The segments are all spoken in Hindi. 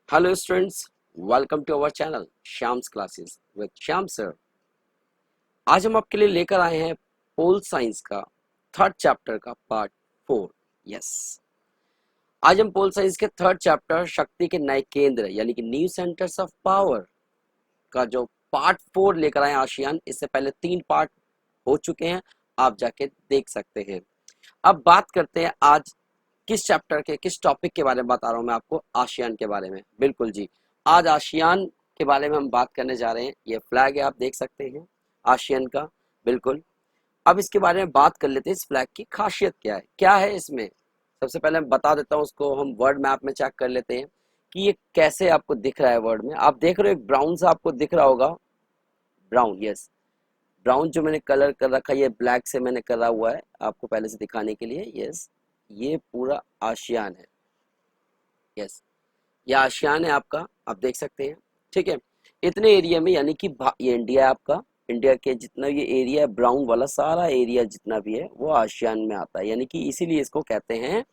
Hello students, welcome to our channel Shyam's classes with Shyam sir. आज हम आपके लिए लेकर आए हैं पोल साइंस का थर्ड चैप्टर का पार्ट 4। यस, आज हम पोल साइंस के थर्ड चैप्टर शक्ति के नए केंद्र यानी कि न्यू सेंटर्स ऑफ पावर का जो पार्ट 4 लेकर आए हैं आशियान। इससे पहले 3 पार्ट हो चुके हैं, आप जाके देख सकते हैं। अब बात करते हैं आज किस चैप्टर के किस टॉपिक के बारे में बता रहा हूँ मैं आपको, आशियान के बारे में। बिल्कुल जी, आज आशियान के बारे में हम बात करने जा रहे हैं। ये फ्लैग है, आप देख सकते हैं आशियान का। बिल्कुल, अब इसके बारे में बात कर लेते हैं। इस फ्लैग की खासियत क्या है इसमें। सबसे पहले मैं बता देता हूँ उसको, हम वर्ड मैप में चेक कर लेते हैं कि ये कैसे आपको दिख रहा है। वर्ड में आप देख रहे हो एक ब्राउन सा आपको दिख रहा होगा, ब्राउन। यस, ब्राउन जो मैंने कलर कर रखा है, ये ब्लैक से मैंने करा हुआ है आपको पहले से दिखाने के लिए। यस, ये पूरा आशियान है। यस, ये आशियान है आपका, आप देख सकते हैं। ठीक है, इतने एरिया में यानी कि ये इंडिया है आपका। इंडिया के जितना ये एरिया है ब्राउन वाला, सारा एरिया जितना भी है वो आशियान में आता है। यानी कि इसीलिए इसको कहते हैं,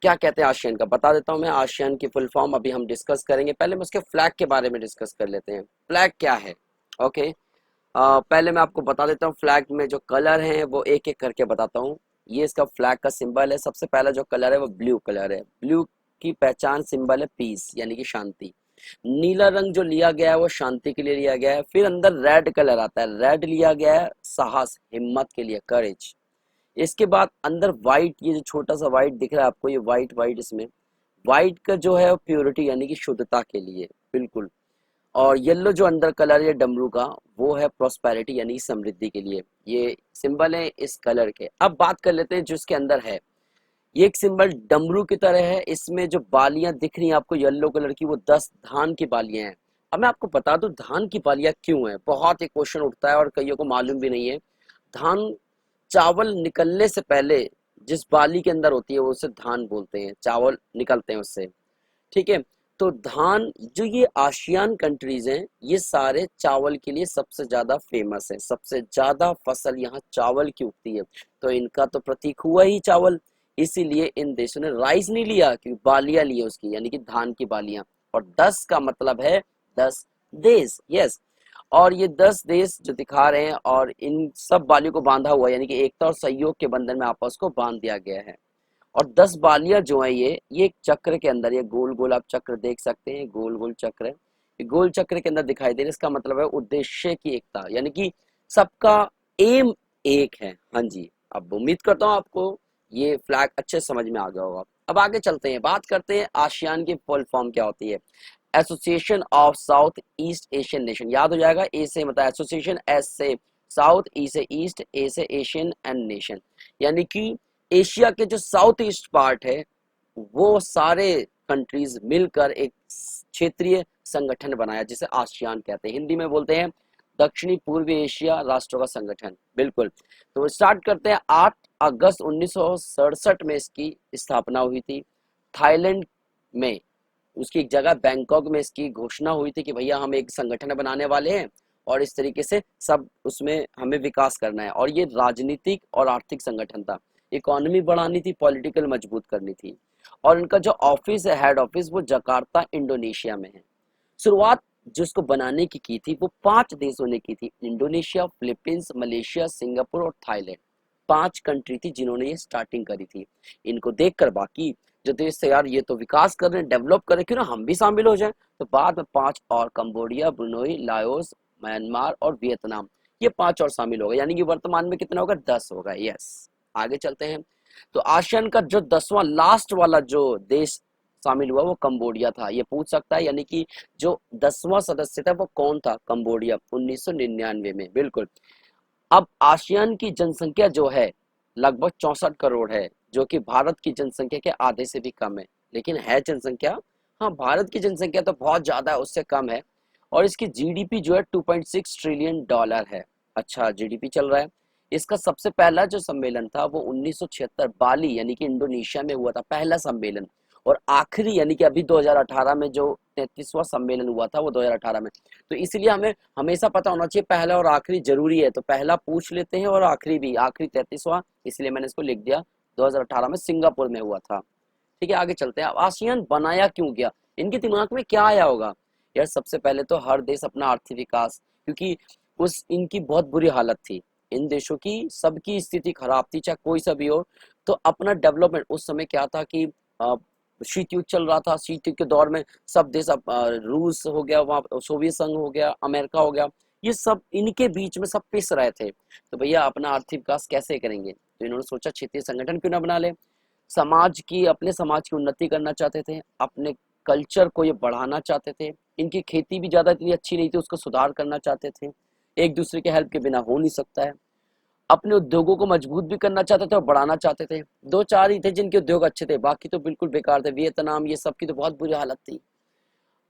क्या कहते हैं आशियान का, बता देता हूँ मैं। आशियान की फुल फॉर्म अभी हम डिस्कस करेंगे, पहले मैं उसके फ्लैग के बारे में डिस्कस कर लेते हैं। फ्लैग क्या है, ओके। पहले मैं आपको बता देता हूँ फ्लैग में जो कलर हैं वो एक एक करके बताता हूँ। ये इसका फ्लैग का सिंबल है। सबसे पहला जो कलर है वो ब्लू कलर है। ब्लू की पहचान सिंबल है पीस यानी कि शांति। नीला रंग जो लिया गया है वो शांति के लिए लिया गया है। फिर अंदर रेड कलर आता है, रेड लिया गया है साहस, हिम्मत के लिए, करेज। इसके बाद अंदर व्हाइट, ये जो छोटा सा व्हाइट दिख रहा है आपको, ये व्हाइट व्हाइट, इसमें व्हाइट का जो है प्योरिटी यानी कि शुद्धता के लिए। बिल्कुल। और येलो जो अंदर कलर है डमरू का, वो है प्रोस्पेरिटी यानी समृद्धि के लिए। ये सिंबल है इस कलर के। अब बात कर लेते हैं जो इसके अंदर है। ये एक सिंबल डमरू की तरह है। इसमें जो बालियां दिख रही हैं आपको येलो कलर की, वो 10 धान की बालियां हैं। अब मैं आपको बता दूं धान की बालियां क्यों है, बहुत एक क्वेश्चन उठता है और कईयों को मालूम भी नहीं है। धान, चावल निकलने से पहले जिस बाली के अंदर होती है वो उसे धान बोलते हैं, चावल निकलते हैं उससे। ठीक है, तो धान, जो ये आशियान कंट्रीज हैं, ये सारे चावल के लिए सबसे ज्यादा फेमस है। सबसे ज्यादा फसल यहाँ चावल की उगती है, तो इनका तो प्रतीक हुआ ही चावल। इसीलिए इन देशों ने राइस नहीं लिया, क्योंकि बालियां ली उसकी यानी कि धान की बालियां। और 10 का मतलब है 10 देश। यस, और ये 10 देश जो दिखा रहे हैं, और इन सब बालियों को बांधा हुआ यानी कि एकता और सहयोग के बंधन में आपस को बांध दिया गया है। और 10 बालियां जो है ये एक चक्र के अंदर, ये गोल गोल आप चक्र देख सकते हैं, गोल गोल चक्र है। ये गोल चक्र के अंदर दिखाई दे रहा है। इसका मतलब है उद्देश्य की एकता, यानी कि सबका एम एक है। हाँ जी, अब उम्मीद करता हूँ आपको ये फ्लैग अच्छे समझ में आ गया होगा। अब आगे चलते हैं, बात करते हैं आसियान की फुल फॉर्म क्या होती है। Association of south east Asian nation, याद हो जाएगा। ए से मतलब एसोसिएशन, एस से साउथ, ई से ईस्ट, ए से एशियन एंड नेशन। यानी कि एशिया के जो साउथ ईस्ट पार्ट है वो सारे कंट्रीज मिलकर एक क्षेत्रीय संगठन बनाया जिसे आसियान कहते हैं। हिंदी में बोलते हैं दक्षिणी पूर्वी एशिया राष्ट्रों का संगठन। बिल्कुल, तो स्टार्ट करते हैं। 8 अगस्त 1967 में इसकी स्थापना हुई थी। थाईलैंड में उसकी एक जगह बैंकॉक में इसकी घोषणा हुई थी कि भैया हम एक संगठन बनाने वाले हैं और इस तरीके से सब उसमें हमें विकास करना है। और ये राजनीतिक और आर्थिक संगठन था, इकोनॉमी बढ़ानी थी, पॉलिटिकल मजबूत करनी थी। और इनका जो ऑफिस है, हेड ऑफिस, वो जकार्ता इंडोनेशिया में है। शुरुआत जिसको बनाने की थी वो 5 देशों ने की थी, इंडोनेशिया, फिलीपींस, मलेशिया, सिंगापुर और थाईलैंड। 5 कंट्री थी जिन्होंने ये स्टार्टिंग करी थी। इनको देखकर बाकी जो देश थे, यार ये तो विकास कर रहे हैं, डेवलप कर रहे हैं, क्यों ना हम भी शामिल हो जाएं। तो बाद में 5 और, कंबोडिया, ब्रुनोई, लाओस, म्यांमार और वियतनाम, ये 5 और शामिल हो गए। यानी कि वर्तमान में कितना होगा, 10 होगा। यस, आगे चलते हैं। तो आसियान का जो 10वां लास्ट वाला जो देश शामिल हुआ वो कंबोडिया था। ये पूछ सकता है, यानी कि जो 10वां सदस्य था वो कौन था, कंबोडिया, 1999 में। बिल्कुल। अब आसियान की जनसंख्या जो है लगभग 64 करोड़ है, जो कि भारत की जनसंख्या के आधे से भी कम है। लेकिन है जनसंख्या, हाँ भारत की जनसंख्या तो बहुत ज्यादा है, उससे कम है। और इसकी जीडीपी जो है 2.6 ट्रिलियन डॉलर है। अच्छा जीडीपी चल रहा है। इसका सबसे पहला जो सम्मेलन था वो 1976 बाली यानी कि इंडोनेशिया में हुआ था, पहला सम्मेलन। और आखिरी यानी कि अभी 2018 में जो 33वां सम्मेलन हुआ था वो 2018 में। तो इसलिए हमें हमेशा पता होना चाहिए पहला और आखिरी जरूरी है, तो पहला पूछ लेते हैं और आखिरी भी, आखिरी 33वां, इसलिए मैंने इसको लिख दिया। 2018 में सिंगापुर में हुआ था। ठीक है, आगे चलते हैं। अब आसियान बनाया क्यों गया, इनके दिमाग में क्या आया होगा यार? सबसे पहले तो हर देश अपना आर्थिक विकास, क्योंकि उस इनकी बहुत बुरी हालत थी, इन देशों की सबकी स्थिति खराब थी, चाहे कोई सा भी हो। तो अपना डेवलपमेंट उस समय क्या था कि अ, शीत युद्ध चल रहा था, शीत युद्ध के दौर में सब देश रूस हो गया, वहाँ सोवियत संघ हो गया, अमेरिका हो गया, ये सब इनके बीच में सब पिस रहे थे। तो भैया अपना आर्थिक विकास कैसे करेंगे? तो इन्होंने सोचा क्षेत्रीय संगठन क्यों ना बना ले। समाज की, अपने समाज की उन्नति करना चाहते थे, अपने कल्चर को ये बढ़ाना चाहते थे। इनकी खेती भी ज्यादा इतनी अच्छी नहीं थी, उसको सुधार करना चाहते थे। एक दूसरे के हेल्प के बिना हो नहीं सकता है। अपने उद्योगों को मजबूत भी करना चाहते थे और बढ़ाना चाहते थे। दो चार ही थे जिनके उद्योग अच्छे थे, बाकी तो बिल्कुल बेकार थे। वियतनाम ये सब की तो बहुत बुरी हालत थी।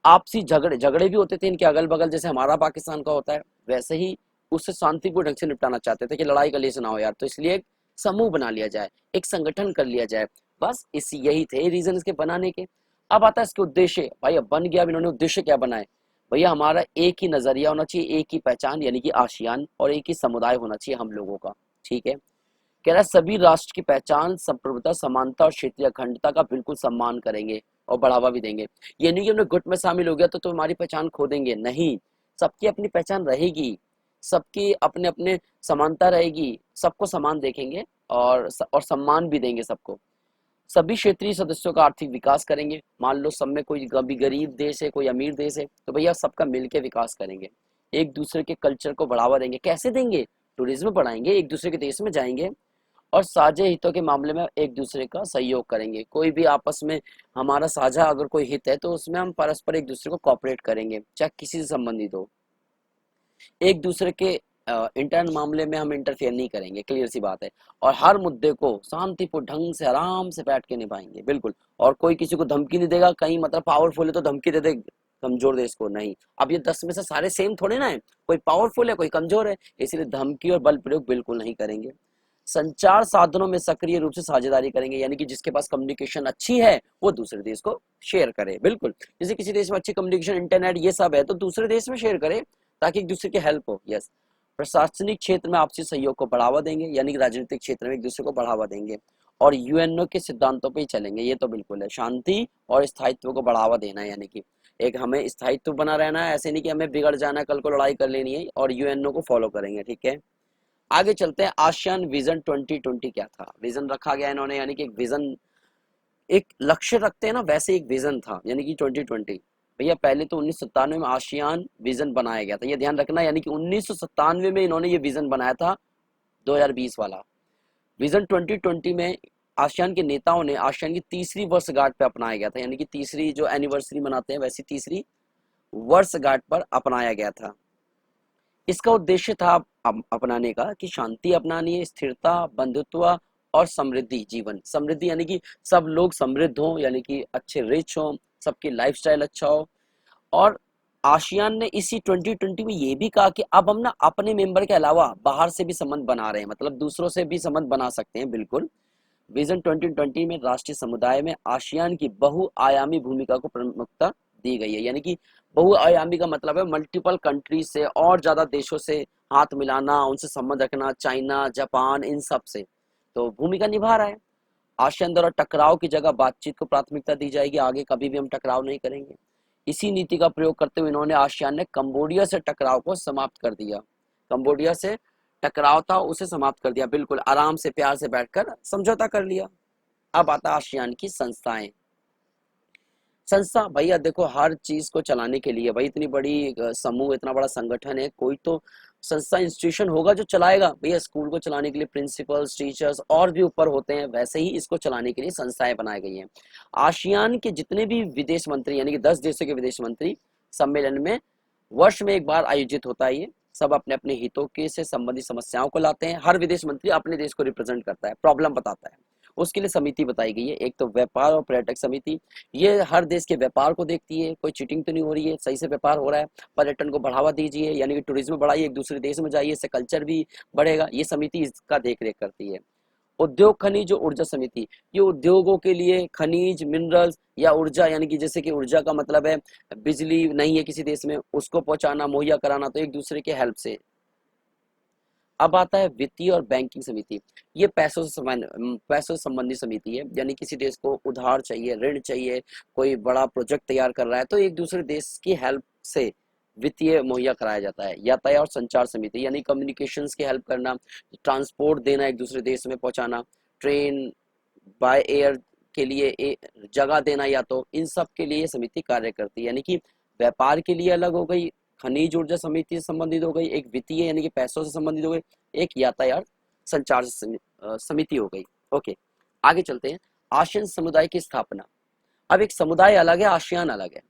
आपसी झगड़े झगड़े भी होते थे इनके अगल बगल, जैसे हमारा पाकिस्तान का होता है वैसे ही। उससे शांतिपूर्ण ढंग से निपटाना चाहते थे कि लड़ाई कलेश ना हो यार, तो इसलिए एक समूह बना लिया जाए, एक संगठन कर लिया जाए। बस इसी यही थे रीजन इसके बनाने के। अब आता है इसके उद्देश्य। भाई अब बन गया, अब इन्होंने उद्देश्य क्या बनाए? भैया हमारा एक ही नजरिया होना चाहिए, एक ही पहचान यानी कि आशियान, और एक ही समुदाय होना चाहिए हम लोगों का। ठीक है। कह रहा है सभी राष्ट्र की पहचान, संप्रभुता, समानता और क्षेत्रीय अखंडता का बिल्कुल सम्मान करेंगे और बढ़ावा भी देंगे। ये नहीं कि हमने गुट में शामिल हो गया तो हमारी पहचान खो देंगे, नहीं। सबकी अपनी पहचान रहेगी, सबकी अपने अपने समानता रहेगी, सबको समान देखेंगे और सम्मान भी देंगे सबको। सभी क्षेत्रीय सदस्यों का आर्थिक विकास करेंगे। मान लो सब में कोई कभी गरीब देश है, कोई अमीर देश है, तो भैया सबका मिलके विकास करेंगे। एक दूसरे के कल्चर को बढ़ावा देंगे। कैसे देंगे? टूरिज्म बढ़ाएंगे, एक दूसरे के देश में जाएंगे और साझे हितों के मामले में एक दूसरे का सहयोग करेंगे। कोई भी आपस में हमारा साझा अगर कोई हित है तो उसमें हम परस्पर एक दूसरे को कॉपरेट करेंगे, चाहे किसी से संबंधित हो। एक दूसरे के इंटरन मामले में हम इंटरफेयर नहीं करेंगे, क्लियर सी बात है। और हर मुद्दे को शांतिपूर्ण ढंग से आराम से बैठ के निभाएंगे, बिल्कुल। और कोई किसी को धमकी नहीं देगा, कहीं मतलब पावरफुल है तो धमकी दे दे कमजोर देश को, नहीं। अब ये 10 में से सारे सेम थोड़े ना है, कोई पावरफुल है कोई कमजोर है, इसलिए धमकी और बल प्रयोग बिल्कुल नहीं करेंगे। संचार साधनों में सक्रिय रूप से साझेदारी करेंगे, यानी कि जिसके पास कम्युनिकेशन अच्छी है वो दूसरे देश को शेयर करे, बिल्कुल। जैसे किसी देश में अच्छी कम्युनिकेशन, इंटरनेट ये सब है तो दूसरे देश में शेयर करे ताकि एक दूसरे की हेल्प हो। यस। प्रशासनिक क्षेत्र में आपसी सहयोग को बढ़ावा देंगे, यानी कि राजनीतिक क्षेत्र में एक दूसरे को बढ़ावा देंगे। और यूएनओ के सिद्धांतों पे ही चलेंगे, ये तो बिल्कुल है। शांति और स्थायित्व को बढ़ावा देना है, यानी कि एक हमें स्थायित्व बना रहना है, ऐसे नहीं कि हमें बिगड़ जाना है, कल को लड़ाई कर लेनी है, और यूएनओ को फॉलो करेंगे। ठीक है। आगे चलते हैं। आसियान विजन 2020 क्या था? विजन रखा गया इन्होंने, यानी कि एक विजन, एक लक्ष्य रखते हैं ना, वैसे एक विजन था, यानी कि 2020। भैया पहले तो 1997 में आसियान विजन बनाया गया था, ये ध्यान रखना, यानी कि 1997 में इन्होंने ये विजन बनाया था, 2020 वाला। विजन 2020 में आसियान के नेताओं ने आसियान की तीसरी वर्षगांठ पे अपनाया गया था, यानी कि तीसरी जो एनिवर्सरी मनाते हैं वैसी तीसरी वर्षगांठ पर अपनाया गया था। इसका उद्देश्य था अपनाने का कि शांति अपनानी है, स्थिरता, बंधुत्व और समृद्धि जीवन। समृद्धि यानी कि सब लोग समृद्ध हों, यानी कि अच्छे रिच हों, सबकी लाइफस्टाइल अच्छा हो। और आसियान ने इसी 2020 में ये भी कहा कि अब हम ना अपने मेंबर के अलावा बाहर से भी संबंध बना रहे हैं, मतलब दूसरों से भी संबंध बना सकते हैं, बिल्कुल। विजन 2020 में राष्ट्रीय समुदाय में आसियान की बहुआयामी भूमिका को प्रमुखता दी गई है, यानी कि बहुआयामी का मतलब है मल्टीपल कंट्री से और ज्यादा देशों से हाथ मिलाना, उनसे संबंध रखना, चाइना, जापान, इन सब से तो भूमिका निभा रहा है। आसियान द्वारा टकराव की जगह बातचीत को प्राथमिकता दी जाएगी, आगे कभी भी हम टकराव नहीं करेंगे। इसी नीति का प्रयोग करते हुए इन्होंने आसियान ने कंबोडिया से टकराव को समाप्त कर दिया। कंबोडिया से टकराव था उसे समाप्त कर दिया, बिल्कुल आराम से प्यार से बैठकर समझौता कर लिया। अब आता आसियान की संस्थाएं। संस्था भैया देखो हर चीज को चलाने के लिए, भाई इतनी बड़ी समूह, इतना बड़ा संगठन है, कोई तो संस्था इंस्टीट्यूशन होगा जो चलाएगा। भैया स्कूल को चलाने के लिए प्रिंसिपल्स, टीचर्स और भी ऊपर होते हैं, वैसे ही इसको चलाने के लिए संस्थाएं बनाई गई हैं। आसियान के जितने भी विदेश मंत्री, यानी कि 10 देशों के विदेश मंत्री सम्मेलन में वर्ष में एक बार आयोजित होता है। ये सब अपने अपने हितों के से संबंधित समस्याओं को लाते हैं। हर विदेश मंत्री अपने देश को रिप्रेजेंट करता है, प्रॉब्लम बताता है, उसके लिए समिति बताई गई है। एक तो व्यापार और पर्यटक समिति, ये हर देश के व्यापार को देखती है, कोई चीटिंग तो नहीं हो रही है, सही से व्यापार हो रहा है, पर्यटन को बढ़ावा दीजिए, यानी कि टूरिज्म बढ़ाइए, एक दूसरे देश में जाइए, इससे कल्चर भी बढ़ेगा, ये समिति इसका देख रेख करती है। उद्योग, खनिज और ऊर्जा समिति, ये उद्योगों के लिए खनिज, मिनरल्स या ऊर्जा, यानी कि जैसे कि ऊर्जा का मतलब है बिजली नहीं है किसी देश में, उसको पहुंचाना, मुहैया कराना, तो एक दूसरे के हेल्प से। अब आता है वित्तीय और बैंकिंग समिति। ये पैसों से संबंधित समिति है, यानी किसी देश को उधार चाहिए, ऋण चाहिए, कोई बड़ा प्रोजेक्ट तैयार कर रहा है तो एक दूसरे देश की हेल्प से वित्तीय मुहैया कराया जाता है। यातायात और संचार समिति, यानी कम्युनिकेशंस की हेल्प करना, ट्रांसपोर्ट देना, एक दूसरे देश में पहुंचाना, ट्रेन बाय एयर के लिए जगह देना, या तो इन सब के लिए समिति कार्य करती है। यानी कि व्यापार के लिए अलग हो गई, खनिज ऊर्जा समिति से संबंधित हो गई, एक वित्तीय यानी कि पैसों से संबंधित हो गई, एक यातायात संचार समिति हो गई। ओके, आगे चलते हैं। आसियान समुदाय की स्थापना। अब एक समुदाय अलग है, आसियान अलग है।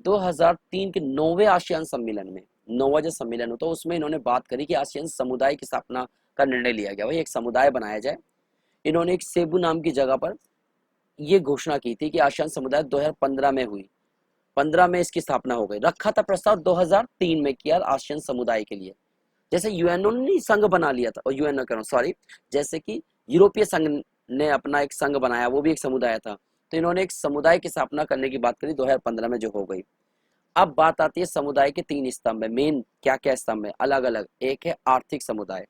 2003 के 9वें आसियान सम्मेलन में, 9वां जो सम्मेलन होता है उसमें इन्होंने बात करी कि आसियान समुदाय की स्थापना का निर्णय लिया गया, वही एक समुदाय बनाया जाए। इन्होंने एक सेबू नाम की जगह पर ये घोषणा की थी कि आसियान समुदाय 2015 में हुई, 15 में इसकी स्थापना हो गई। रखा था प्रस्ताव 2003 में किया आसियान समुदाय के लिए, जैसे यूएनओ ने संघ बना लिया था, और यूएनओ कह रहा हूँ सॉरी, जैसे कि यूरोपीय संघ ने अपना एक संघ बनाया, वो भी एक समुदाय था, तो इन्होंने एक समुदाय की स्थापना करने की बात करी 2015 में, जो हो गई। अब बात आती है समुदाय के 3 स्तंभ है, मेन क्या क्या स्तंभ है अलग अलग। एक है आर्थिक समुदाय।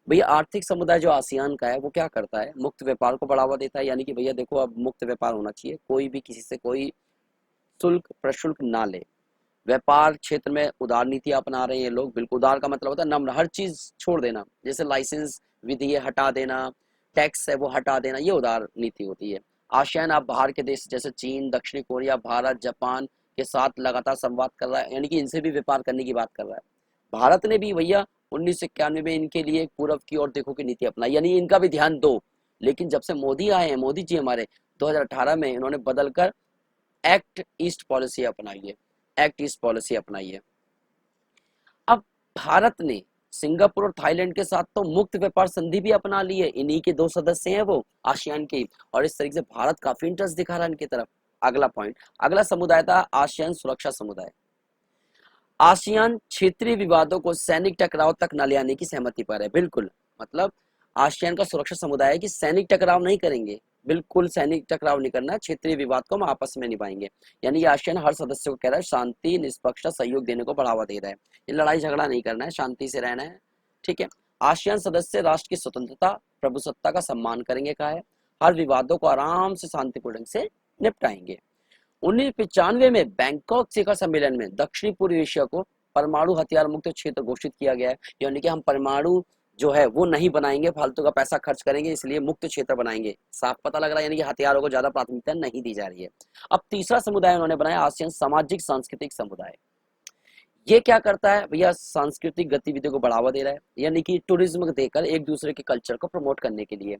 भैया आर्थिक समुदाय जो आसियान का है वो क्या करता है, मुक्त व्यापार को बढ़ावा देता है। यानी कि भैया देखो, अब मुक्त व्यापार होना चाहिए, कोई भी किसी से कोई शुल्क प्रशुल्क ना ले। व्यापार क्षेत्र में उदार नीति अपना रहे हैं लोग, बिल्कुल। उदार का मतलब होता है नम्र, हर चीज छोड़ देना, जैसे लाइसेंस विधि है हटा देना, टैक्स है वो हटा देना, ये उदार नीति होती है। आसियान अब बाहर के देश जैसे चीन, दक्षिणी कोरिया, भारत, जापान के साथ लगातार संवाद कर रहा है, यानी कि इनसे भी व्यापार करने की बात कर रहा है। भारत ने भी भैया 1991 में इनके लिए पूर्व की ओर देखो की नीति अपनाई, यानी इनका भी ध्यान दो। लेकिन जब से मोदी आए हैं, मोदी जी हमारे, 2018 में इन्होंने बदलकर एक्ट ईस्ट पॉलिसी अपनाई है, एक्ट ईस्ट पॉलिसी अपनाई है। अब भारत ने सिंगापुर और थाईलैंड के साथ तो मुक्त व्यापार संधि भी अपना ली है, इन्हीं के 2 सदस्य हैं वो आसियान के, और इस तरीके से भारत काफी इंटरेस्ट दिखा रहा है इनकी तरफ। अगला पॉइंट, अगला समुदाय था आसियान सुरक्षा समुदाय। आसियान क्षेत्रीय विवादों को सैनिक टकराव तक न ले आने की सहमति पर है, बिल्कुल। मतलब आसियान का सुरक्षा समुदाय है कि सैनिक टकराव नहीं करेंगे, बिल्कुल सैनिक टकराव नहीं करना, क्षेत्रीय विवाद को हम आपस में निभाएंगे। यानी ये आसियान हर सदस्य को कह रहा है शांति, निष्पक्षता, सहयोग देने को बढ़ावा दे रहा है, ये लड़ाई झगड़ा नहीं करना है, शांति से रहना है, ठीक है। आसियान सदस्य राष्ट्र की स्वतंत्रता, प्रभुसत्ता का सम्मान करेंगे, कहा है, हर विवादों को आराम से शांतिपूर्ण ढंग से निपटाएंगे। 1995 में बैंकॉक शिखर सम्मेलन में दक्षिणी पूर्व एशिया को परमाणु हथियार मुक्त क्षेत्र घोषित किया गया है, यानी कि हम परमाणु जो है वो नहीं बनाएंगे, फालतू का पैसा खर्च करेंगे, इसलिए मुक्त क्षेत्र बनाएंगे। साफ पता लग रहा है, यानी कि हथियारों को ज्यादा प्राथमिकता नहीं दी जा रही है। अब तीसरा समुदाय उन्होंने बनाया आसियान सामाजिक सांस्कृतिक समुदाय। ये क्या करता है भैया, सांस्कृतिक गतिविधियों को बढ़ावा दे रहा है, यानी कि टूरिज्म देकर एक दूसरे के कल्चर को प्रमोट करने के लिए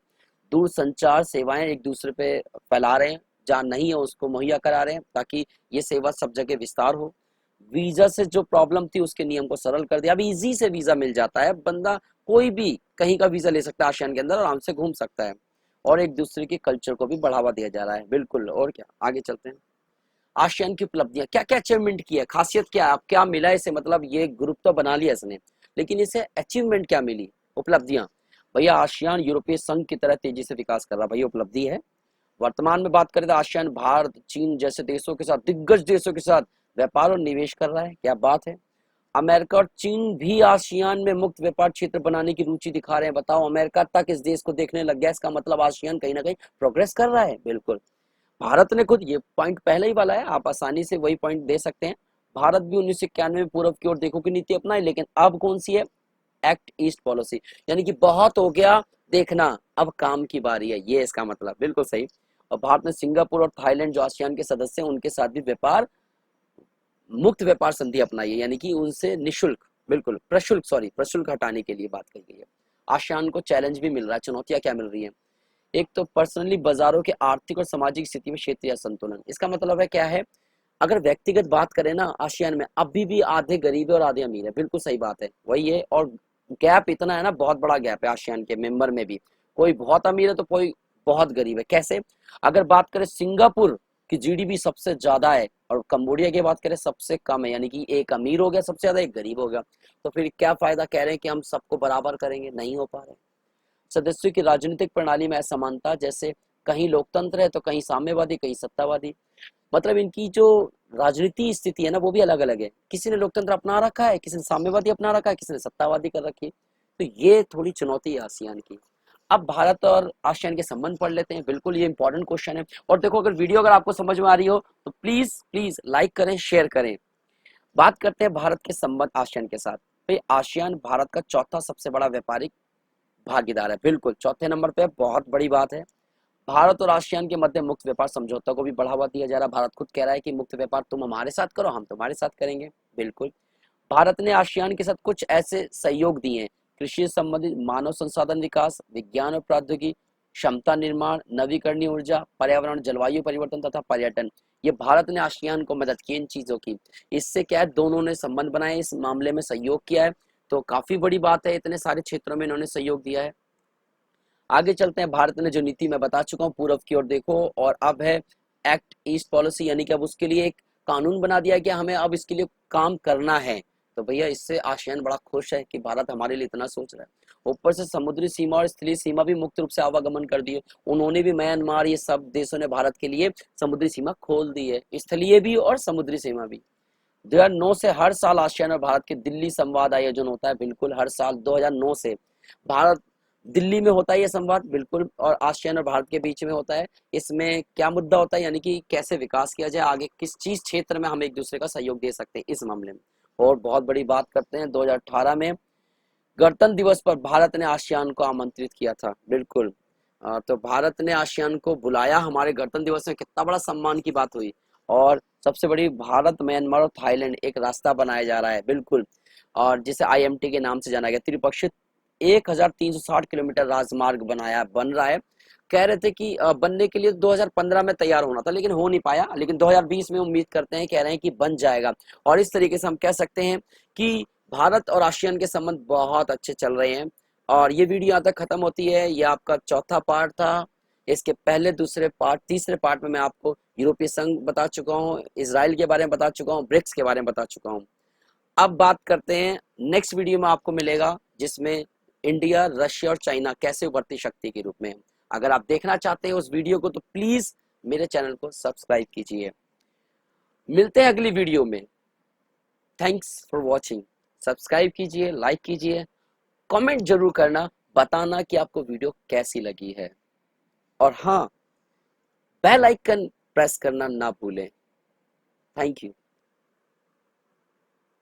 दूर संचार सेवाएं एक दूसरे पे फैला रहे हैं, जहाँ नहीं है उसको मुहैया करा रहे हैं, ताकि ये सेवा सब जगह विस्तार हो। वीजा से जो प्रॉब्लम थी उसके नियम को सरल कर दिया, अभी इजी से वीजा मिल जाता है, बंदा कोई भी कहीं का वीजा ले सकता है आसियान के अंदर, आराम से घूम सकता है, और एक दूसरे के कल्चर को भी बढ़ावा दिया जा रहा है, बिल्कुल। और क्या, आगे चलते हैं। आसियान की उपलब्धियां, क्या क्या अचीवमेंट की है, खासियत क्या है, अब क्या मिला इसे, मतलब ये ग्रुप तो बना लिया इसने, लेकिन इसे अचीवमेंट क्या मिली, उपलब्धियां। भैया आसियान यूरोपीय संघ की तरह तेजी से विकास कर रहा है, भैया उपलब्धि है। वर्तमान में बात करें तो आसियान भारत, चीन जैसे देशों के साथ, दिग्गज देशों के साथ व्यापार और निवेश कर रहा है, क्या बात है। अमेरिका और चीन भी आसियान में मुक्त व्यापार क्षेत्र बनाने की रुचि दिखा रहे हैं। बताओ, अमेरिका तक इस देश को देखने लग गया, इसका मतलब आसियान कहीं ना कहीं प्रोग्रेस कर रहा है, बिल्कुल। भारत ने खुद, ये पॉइंट पहले ही वाला है, आप आसानी से वही पॉइंट दे सकते हैं। भारत भी 1991 में पूर्व की ओर देखो की नीति अपनाई, लेकिन अब कौन सी है, एक्ट ईस्ट पॉलिसी, यानी कि बहुत हो गया देखना, अब काम की बारी है, ये इसका मतलब, बिल्कुल सही। और भारत ने सिंगापुर और थाईलैंड जो आसियान के सदस्य हैं उनके साथ भी व्यापार मुक्त व्यापार संधि अपनाई है, यानी कि उनसे निशुल्क, बिल्कुल प्रशुल्क, सॉरी प्रशुल्क हटाने के लिए बात कही गई है। आसियान को चैलेंज भी मिल रहा है, चुनौतियां क्या मिल रही है। एक तो पर्सनली बाजारों के आर्थिक और सामाजिक स्थिति में क्षेत्रीय असंतुलन, इसका मतलब है क्या है, अगर व्यक्तिगत बात करें ना, आसियान में अभी भी आधे गरीब है और आधे अमीर है, बिल्कुल सही बात है, वही है। और गैप इतना है ना, बहुत बड़ा गैप है आसियान के मेंबर में भी, कोई बहुत अमीर है तो कोई बहुत गरीब है। कैसे, अगर बात करें सिंगापुर की जीडीपी सबसे ज्यादा है और कंबोडिया की बात करें सबसे कम है, यानी कि एक अमीर हो गया सबसे ज्यादा, एक गरीब हो गया, तो फिर क्या फायदा कह रहे हैं कि हम सबको बराबर करेंगे, नहीं हो पा रहे। सदस्यों की राजनीतिक प्रणाली में असमानता, जैसे कहीं लोकतंत्र है तो कहीं साम्यवादी, कहीं सत्तावादी, मतलब इनकी जो राजनीति स्थिति है ना वो भी अलग अलग है, किसी ने लोकतंत्र अपना रखा है, किसी ने साम्यवादी अपना रखा है, किसी ने सत्तावादी कर रखी है। तो ये थोड़ी चुनौती है आसियान की। अब भारत और आसियान के संबंध पढ़ लेते हैं। बिल्कुल ये इंपॉर्टेंट क्वेश्चन है। और देखो, अगर वीडियो अगर आपको समझ में आ रही हो तो प्लीज प्लीज लाइक करें, शेयर करें। बात करते हैं भारत के संबंध आसियान के साथ। भाई आसियान भारत का चौथा सबसे बड़ा व्यापारिक भागीदार है। बिल्कुल चौथे नंबर पे, बहुत बड़ी बात है। भारत और आसियान के मध्य मुक्त व्यापार समझौता को भी बढ़ावा दिया जा रहा है। भारत खुद कह रहा है कि मुक्त व्यापार तुम हमारे साथ करो, हम तुम्हारे साथ करेंगे। बिल्कुल। भारत ने आसियान के साथ कुछ ऐसे सहयोग दिए हैं: कृषि संबंधित, मानव संसाधन विकास, विज्ञान और प्रौद्योगिकी, क्षमता निर्माण, नवीकरणीय ऊर्जा, पर्यावरण, जलवायु परिवर्तन तथा पर्यटन। ये भारत ने आसियान को मदद की इन चीजों की। इससे क्या है, दोनों ने संबंध बनाए, इस मामले में सहयोग किया है। तो काफी बड़ी बात है, इतने सारे क्षेत्रों में इन्होंने सहयोग दिया है। आगे चलते हैं। भारत ने जो नीति मैं बता चुका हूँ, पूर्व की ओर देखो, और अब है एक्ट ईस्ट पॉलिसी, यानी कि अब उसके लिए एक कानून बना दिया कि हमें अब इसके लिए काम करना है। तो भैया इससे आसियान बड़ा खुश है कि भारत हमारे लिए इतना सोच रहा है। ऊपर से समुद्री सीमा और स्थलीय सीमा भी मुक्त रूप से आवागमन कर दी है। उन्होंने भी, म्यांमार, ये सब देशों ने भारत के लिए समुद्री सीमा खोल दी है, स्थलीय भी और समुद्री सीमा भी। 2009 से हर साल आसियान और भारत के दिल्ली संवाद आयोजन होता है। बिल्कुल हर साल 2009 से भारत दिल्ली में होता है ये संवाद। बिल्कुल, और आसियान और भारत के बीच में होता है। इसमें क्या मुद्दा होता है, यानी कि कैसे विकास किया जाए, आगे किस चीज क्षेत्र में हम एक दूसरे का सहयोग दे सकते हैं इस मामले में। और बहुत बड़ी बात करते हैं, 2018 में गणतंत्र दिवस पर भारत ने आसियान को आमंत्रित किया था। बिल्कुल। तो भारत ने आसियान को बुलाया हमारे गणतंत्र दिवस में, कितना बड़ा सम्मान की बात हुई। और सबसे बड़ी, भारत, म्यांमार और थाईलैंड एक रास्ता बनाया जा रहा है। बिल्कुल। और जिसे IMT के नाम से जाना गया, त्रिपक्षीय 1360 किलोमीटर राजमार्ग बन रहा है। कह रहे थे कि बनने के लिए 2015 में तैयार होना था, लेकिन हो नहीं पाया। लेकिन 2020 में उम्मीद करते हैं, कह रहे हैं कि बन जाएगा। और इस तरीके से हम कह सकते हैं कि भारत और आसियान के संबंध बहुत अच्छे चल रहे हैं। और ये वीडियो यहाँ तक खत्म होती है। ये आपका चौथा पार्ट था। इसके पहले, दूसरे पार्ट, तीसरे पार्ट में मैं आपको यूरोपीय संघ बता चुका हूँ, इसराइल के बारे में बता चुका हूँ, ब्रिक्स के बारे में बता चुका हूँ। अब बात करते हैं, नेक्स्ट वीडियो में आपको मिलेगा जिसमें इंडिया, रशिया और चाइना कैसे उभरती शक्ति के रूप में। अगर आप देखना चाहते हैं उस वीडियो को तो प्लीज मेरे चैनल को सब्सक्राइब कीजिए। मिलते हैं अगली वीडियो में। Thanks for watching. सब्सक्राइब कीजिए, लाइक कीजिए, कमेंट जरूर करना, बताना कि आपको वीडियो कैसी लगी है। और हाँ, बेल आइकन प्रेस करना ना भूलें। Thank you.